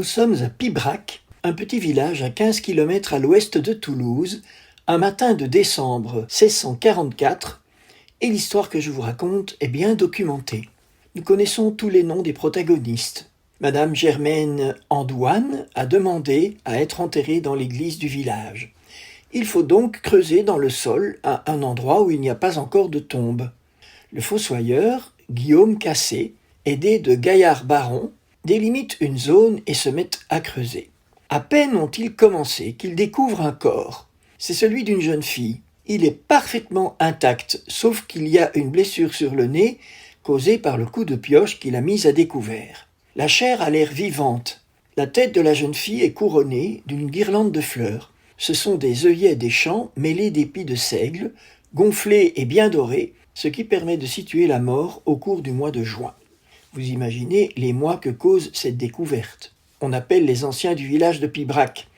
sommes à Pibrac, un petit village à 15 km à l'ouest de Toulouse, un matin de décembre 1644, et l'histoire que je vous raconte est bien documentée. Nous connaissons tous les noms des protagonistes. Madame Germaine Andouane a demandé à être enterrée dans l'église du village. Il faut donc creuser dans le sol à un endroit où il n'y a pas encore de tombe. Le fossoyeur, Guillaume Cassé, aidé de Gaillard Baron, délimite une zone et se met à creuser. À peine ont-ils commencé qu'ils découvrent un corps. C'est celui d'une jeune fille. Il est parfaitement intact, sauf qu'il y a une blessure sur le nez causée par le coup de pioche qui l'a mise à découvert. La chair a l'air vivante. La tête de la jeune fille est couronnée d'une guirlande de fleurs. Ce sont des œillets des champs mêlés d'épis de seigle, gonflés et bien dorés, ce qui permet de situer la mort au cours du mois de juin. Vous imaginez les mois que cause cette découverte. On appelle les anciens du village de Pibrac.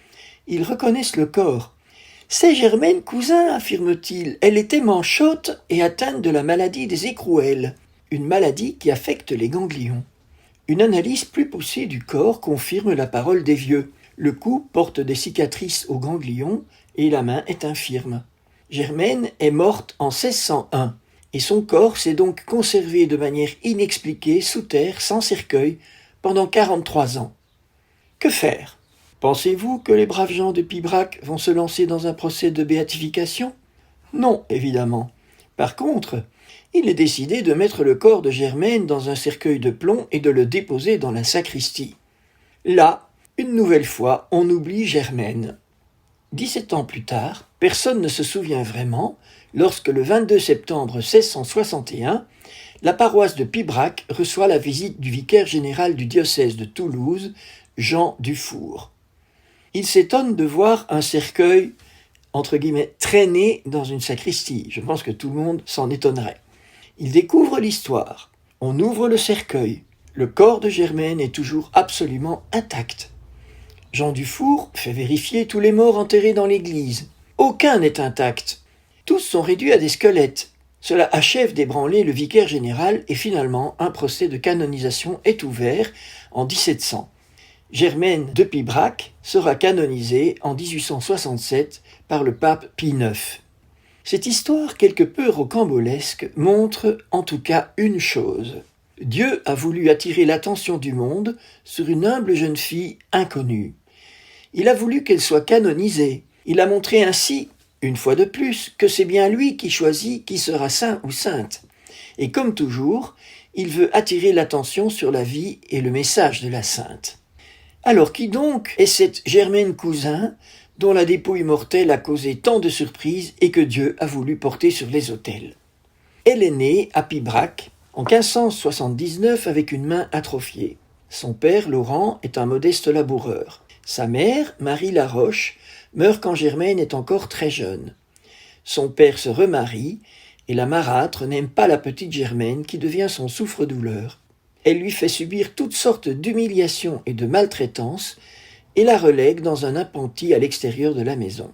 Ils reconnaissent le corps. « C'est Germaine Cousin, affirme-t-il. Elle était manchotte et atteinte de la maladie des écrouelles, une maladie qui affecte les ganglions. » Une analyse plus poussée du corps confirme la parole des vieux. Le cou porte des cicatrices aux ganglions et la main est infirme. Germaine est morte en 1601. Et son corps s'est donc conservé de manière inexpliquée sous terre, sans cercueil, pendant 43 ans. Que faire ? Pensez-vous que les braves gens de Pibrac vont se lancer dans un procès de béatification ? Non, évidemment. Par contre, il est décidé de mettre le corps de Germaine dans un cercueil de plomb et de le déposer dans la sacristie. Là, une nouvelle fois, on oublie Germaine. 17 ans plus tard, personne ne se souvient vraiment, lorsque le 22 septembre 1661, la paroisse de Pibrac reçoit la visite du vicaire général du diocèse de Toulouse, Jean Dufour. Il s'étonne de voir un cercueil, entre guillemets, traîner dans une sacristie. Je pense que tout le monde s'en étonnerait. Il découvre l'histoire. On ouvre le cercueil. Le corps de Germaine est toujours absolument intact. Jean Dufour fait vérifier tous les morts enterrés dans l'église. Aucun n'est intact. Tous sont réduits à des squelettes. Cela achève d'ébranler le vicaire général et finalement un procès de canonisation est ouvert en 1700. Germaine de Pibrac sera canonisée en 1867 par le pape Pie IX. Cette histoire quelque peu rocambolesque montre en tout cas une chose. Dieu a voulu attirer l'attention du monde sur une humble jeune fille inconnue. Il a voulu qu'elle soit canonisée. Il a montré ainsi, une fois de plus, que c'est bien lui qui choisit qui sera saint ou sainte. Et comme toujours, il veut attirer l'attention sur la vie et le message de la sainte. Alors qui donc est cette Germaine Cousin dont la dépouille mortelle a causé tant de surprises et que Dieu a voulu porter sur les autels ? Elle est née à Pibrac en 1579 avec une main atrophiée. Son père, Laurent, est un modeste laboureur. Sa mère, Marie Laroche, meurt quand Germaine est encore très jeune. Son père se remarie et la marâtre n'aime pas la petite Germaine qui devient son souffre-douleur. Elle lui fait subir toutes sortes d'humiliations et de maltraitances et la relègue dans un appentis à l'extérieur de la maison.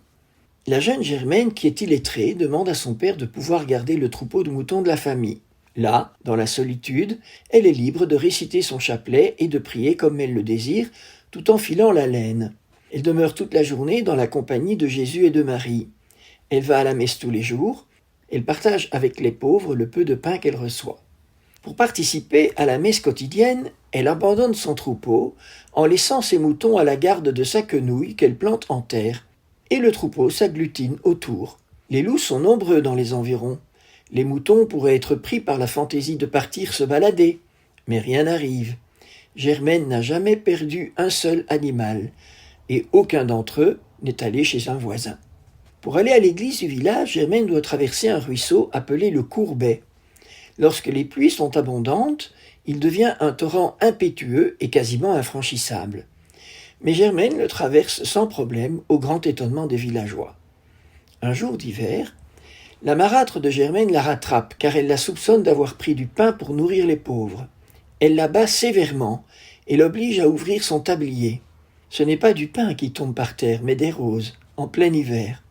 La jeune Germaine, qui est illettrée, demande à son père de pouvoir garder le troupeau de moutons de la famille. Là, dans la solitude, elle est libre de réciter son chapelet et de prier comme elle le désire, tout en filant la laine. Elle demeure toute la journée dans la compagnie de Jésus et de Marie. Elle va à la messe tous les jours. Elle partage avec les pauvres le peu de pain qu'elle reçoit. Pour participer à la messe quotidienne, elle abandonne son troupeau en laissant ses moutons à la garde de sa quenouille qu'elle plante en terre. Et le troupeau s'agglutine autour. Les loups sont nombreux dans les environs. Les moutons pourraient être pris par la fantaisie de partir se balader. Mais rien n'arrive. Germaine n'a jamais perdu un seul animal. Et aucun d'entre eux n'est allé chez un voisin. Pour aller à l'église du village, Germaine doit traverser un ruisseau appelé le Courbet. Lorsque les pluies sont abondantes, il devient un torrent impétueux et quasiment infranchissable. Mais Germaine le traverse sans problème, au grand étonnement des villageois. Un jour d'hiver, la marâtre de Germaine la rattrape, car elle la soupçonne d'avoir pris du pain pour nourrir les pauvres. Elle la bat sévèrement et l'oblige à ouvrir son tablier. Ce n'est pas du pain qui tombe par terre, mais des roses, en plein hiver.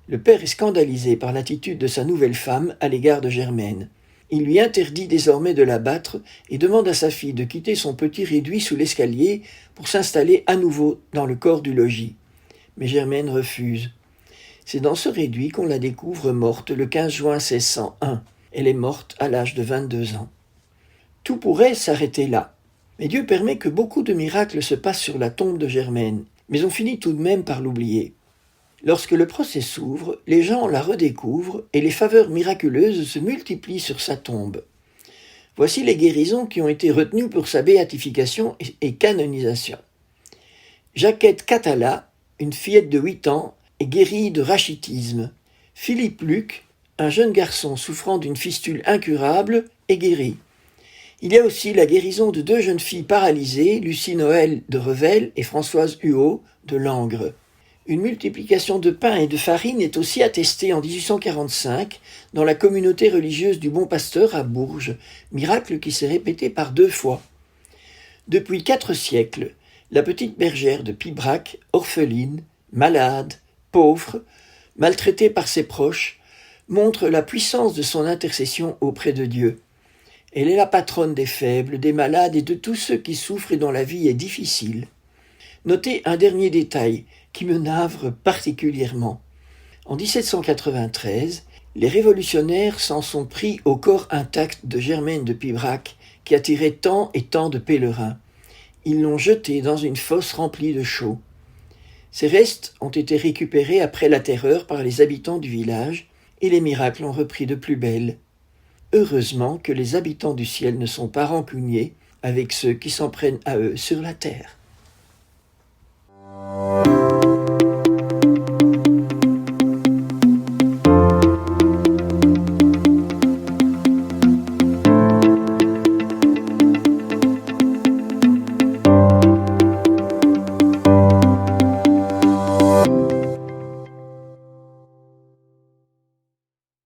Le père est scandalisé par l'attitude de sa nouvelle femme à l'égard de Germaine. Il lui interdit désormais de la battre et demande à sa fille de quitter son petit réduit sous l'escalier pour s'installer à nouveau dans le corps du logis. Mais Germaine refuse. C'est dans ce réduit qu'on la découvre morte le 15 juin 1601. Elle est morte à l'âge de 22 ans. Tout pourrait s'arrêter là. Mais Dieu permet que beaucoup de miracles se passent sur la tombe de Germaine, mais on finit tout de même par l'oublier. Lorsque le procès s'ouvre, les gens la redécouvrent et les faveurs miraculeuses se multiplient sur sa tombe. Voici les guérisons qui ont été retenues pour sa béatification et canonisation. Jacquette Catala, une fillette de 8 ans, est guérie de rachitisme. Philippe Luc, un jeune garçon souffrant d'une fistule incurable, est guéri. Il y a aussi la guérison de 2 jeunes filles paralysées, Lucie Noël de Revel et Françoise Huot de Langres. Une multiplication de pain et de farine est aussi attestée en 1845 dans la communauté religieuse du Bon Pasteur à Bourges, miracle qui s'est répété par 2 fois. Depuis 4 siècles, la petite bergère de Pibrac, orpheline, malade, pauvre, maltraitée par ses proches, montre la puissance de son intercession auprès de Dieu. Elle est la patronne des faibles, des malades et de tous ceux qui souffrent et dont la vie est difficile. Notez un dernier détail qui me navre particulièrement. En 1793, les révolutionnaires s'en sont pris au corps intact de Germaine de Pibrac, qui attirait tant et tant de pèlerins. Ils l'ont jeté dans une fosse remplie de chaux. Ses restes ont été récupérés après la terreur par les habitants du village, et les miracles ont repris de plus belle. Heureusement que les habitants du ciel ne sont pas rancuniers avec ceux qui s'en prennent à eux sur la terre.